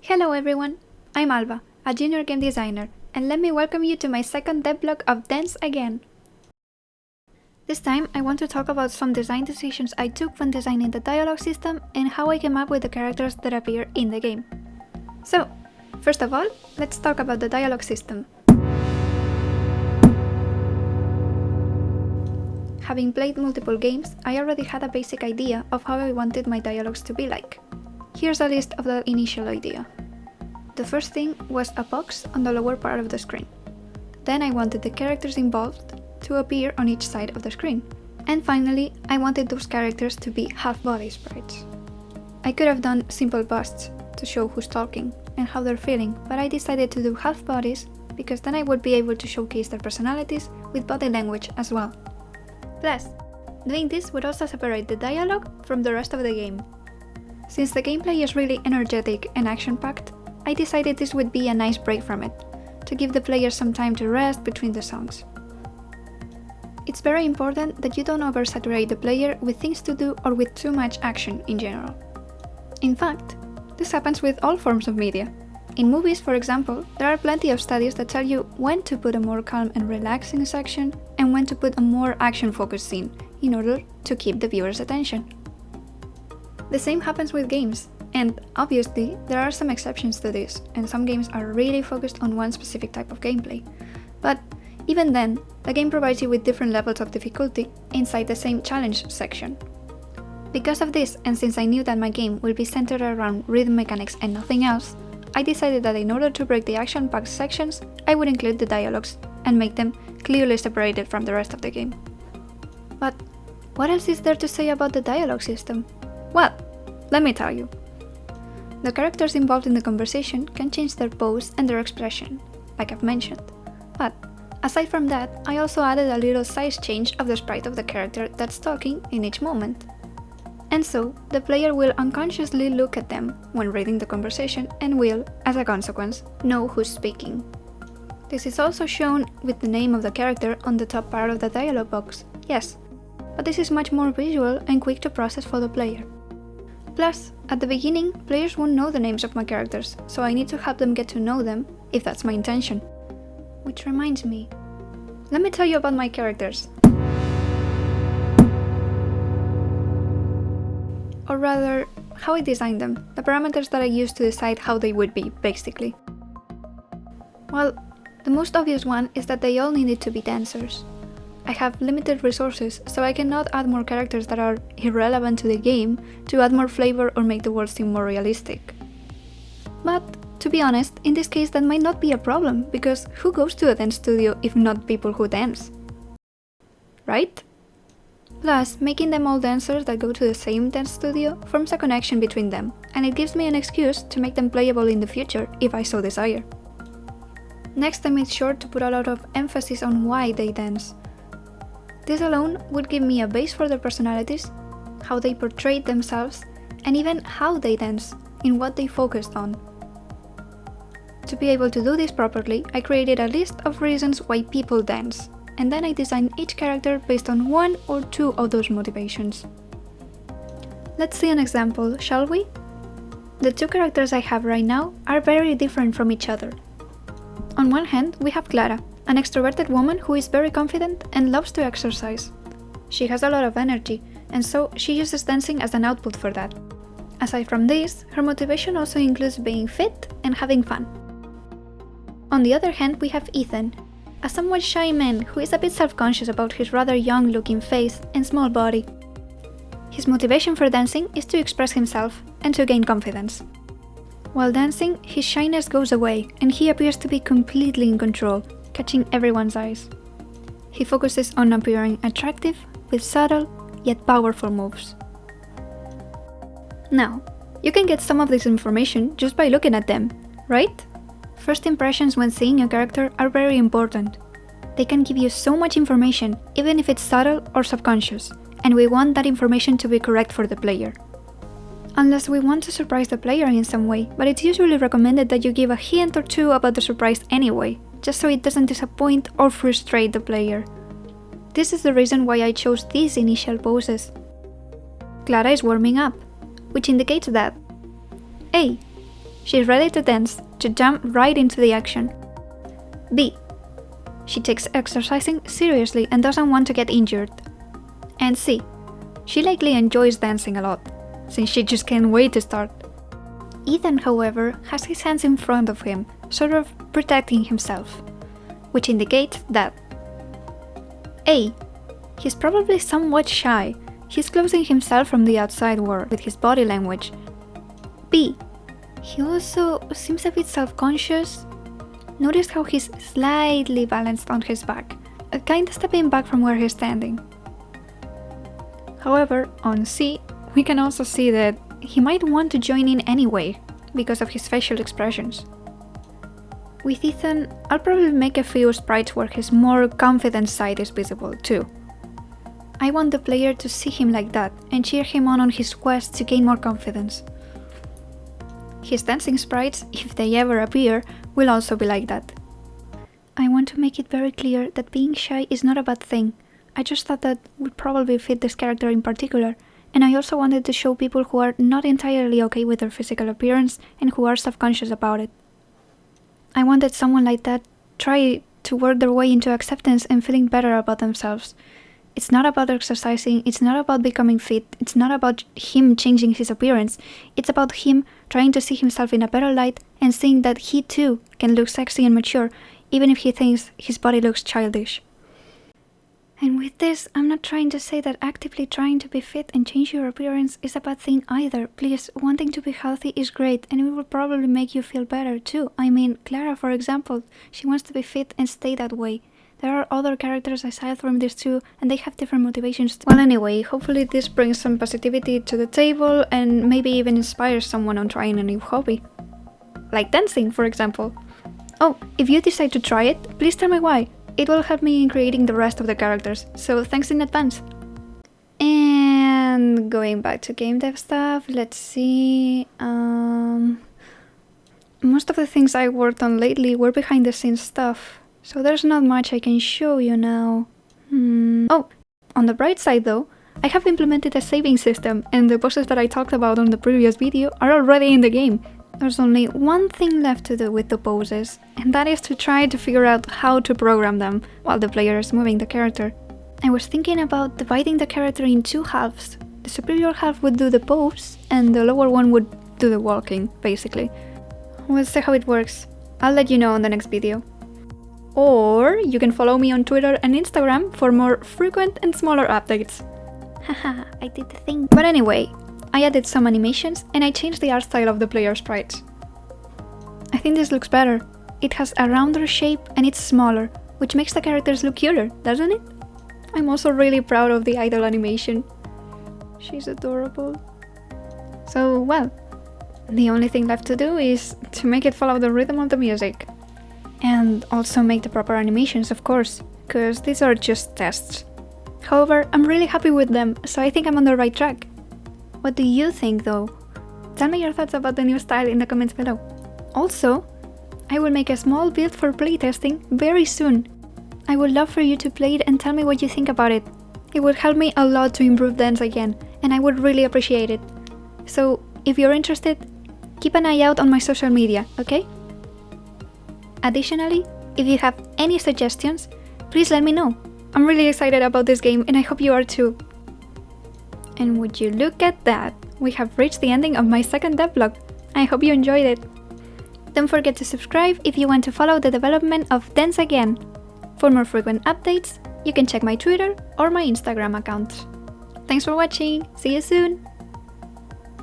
Hello everyone, I'm Alba, a junior game designer, and let me welcome you to my second devblog of Dance Again. This time I want to talk about some design decisions I took when designing the dialogue system and how I came up with the characters that appear in the game. So, first of all, let's talk about the dialogue system. Having played multiple games, I already had a basic idea of how I wanted my dialogues to be like. Here's a list of the initial idea. The first thing was a box on the lower part of the screen. Then I wanted the characters involved to appear on each side of the screen. And finally, I wanted those characters to be half-body sprites. I could have done simple busts to show who's talking and how they're feeling, but I decided to do half-bodies because then I would be able to showcase their personalities with body language as well. Plus, doing this would also separate the dialogue from the rest of the game. Since the gameplay is really energetic and action-packed, I decided this would be a nice break from it, to give the players some time to rest between the songs. It's very important that you don't oversaturate the player with things to do or with too much action in general. In fact, this happens with all forms of media. In movies, for example, there are plenty of studies that tell you when to put a more calm and relaxing section and when to put a more action-focused scene in order to keep the viewer's attention. The same happens with games. And obviously, there are some exceptions to this, and some games are really focused on one specific type of gameplay. But even then, the game provides you with different levels of difficulty inside the same challenge section. Because of this, and since I knew that my game will be centered around rhythm mechanics and nothing else, I decided that in order to break the action-packed sections, I would include the dialogues and make them clearly separated from the rest of the game. But what else is there to say about the dialogue system? Well, let me tell you. The characters involved in the conversation can change their pose and their expression, like I've mentioned. But aside from that, I also added a little size change of the sprite of the character that's talking in each moment. And so, the player will unconsciously look at them when reading the conversation and will, as a consequence, know who's speaking. This is also shown with the name of the character on the top part of the dialogue box, yes, but this is much more visual and quick to process for the player. Plus, at the beginning, players won't know the names of my characters, so I need to help them get to know them, if that's my intention. Which reminds me, let me tell you about my characters. Or rather, how I designed them, the parameters that I used to decide how they would be, basically. Well, the most obvious one is that they all needed to be dancers. I have limited resources, so I cannot add more characters that are irrelevant to the game to add more flavor or make the world seem more realistic. But, to be honest, in this case that might not be a problem, because who goes to a dance studio if not people who dance? Right? Plus, making them all dancers that go to the same dance studio forms a connection between them, and it gives me an excuse to make them playable in the future if I so desire. Next, I made sure to put a lot of emphasis on why they dance. This alone would give me a base for their personalities, how they portrayed themselves, and even how they dance, in what they focused on. To be able to do this properly, I created a list of reasons why people dance, and then I designed each character based on one or two of those motivations. Let's see an example, shall we? The two characters I have right now are very different from each other. On one hand, we have Clara, an extroverted woman who is very confident and loves to exercise. She has a lot of energy, and so she uses dancing as an output for that. Aside from this, her motivation also includes being fit and having fun. On the other hand, we have Ethan, a somewhat shy man who is a bit self-conscious about his rather young-looking face and small body. His motivation for dancing is to express himself and to gain confidence. While dancing, his shyness goes away and he appears to be completely in control, catching everyone's eyes. He focuses on appearing attractive with subtle yet powerful moves. Now, you can get some of this information just by looking at them, right? First impressions when seeing a character are very important. They can give you so much information, even if it's subtle or subconscious, and we want that information to be correct for the player. Unless we want to surprise the player in some way, but it's usually recommended that you give a hint or two about the surprise anyway, just so it doesn't disappoint or frustrate the player. This is the reason why I chose these initial poses. Clara is warming up, which indicates that A. She's ready to dance, to jump right into the action. B. She takes exercising seriously and doesn't want to get injured. And C. She likely enjoys dancing a lot, since she just can't wait to start. Ethan, however, has his hands in front of him, sort of protecting himself, which indicates that A. He's probably somewhat shy. He's closing himself from the outside world with his body language. B. He also seems a bit self-conscious. Notice how he's slightly balanced on his back, kinda stepping back from where he's standing. However, on C, we can also see that he might want to join in anyway, because of his facial expressions. With Ethan, I'll probably make a few sprites where his more confident side is visible too. I want the player to see him like that and cheer him on his quest to gain more confidence. His dancing sprites, if they ever appear, will also be like that. I want to make it very clear that being shy is not a bad thing. I just thought that would probably fit this character in particular, and I also wanted to show people who are not entirely okay with their physical appearance and who are self-conscious about it. I wanted someone like that try to work their way into acceptance and feeling better about themselves. It's not about exercising, it's not about becoming fit, it's not about him changing his appearance, it's about him trying to see himself in a better light and seeing that he too can look sexy and mature, even if he thinks his body looks childish. And with this, I'm not trying to say that actively trying to be fit and change your appearance is a bad thing either. Please, wanting to be healthy is great and it will probably make you feel better too. I mean, Clara, for example, she wants to be fit and stay that way. There are other characters aside from these two and they have different motivations too. Well, anyway, hopefully this brings some positivity to the table and maybe even inspires someone on trying a new hobby. Like dancing, for example. Oh, if you decide to try it, please tell me why. It will help me in creating the rest of the characters, so thanks in advance. And going back to game dev stuff, let's see... Most of the things I worked on lately were behind the scenes stuff, so there's not much I can show you now. Oh, on the bright side though, I have implemented a saving system, and the bosses that I talked about on the previous video are already in the game. There's only one thing left to do with the poses, and that is to try to figure out how to program them while the player is moving the character. I was thinking about dividing the character in two halves. The superior half would do the pose, and the lower one would do the walking, basically. We'll see how it works. I'll let you know on the next video. Or you can follow me on Twitter and Instagram for more frequent and smaller updates. Haha, I did the thing. But anyway, I added some animations and I changed the art style of the player sprites. I think this looks better. It has a rounder shape and it's smaller, which makes the characters look cuter, doesn't it? I'm also really proud of the idol animation. She's adorable. So, well, the only thing left to do is to make it follow the rhythm of the music. And also make the proper animations, of course, because these are just tests. However, I'm really happy with them, so I think I'm on the right track. What do you think though? Tell me your thoughts about the new style in the comments below. Also, I will make a small build for playtesting very soon. I would love for you to play it and tell me what you think about it. It would help me a lot to improve dance again, and I would really appreciate it. So, if you're interested, keep an eye out on my social media, okay? Additionally, if you have any suggestions, please let me know. I'm really excited about this game and I hope you are too. And would you look at that, we have reached the ending of my second devlog. I hope you enjoyed it. Don't forget to subscribe if you want to follow the development of Dance Again. For more frequent updates, you can check my Twitter or my Instagram account. Thanks for watching, see you soon!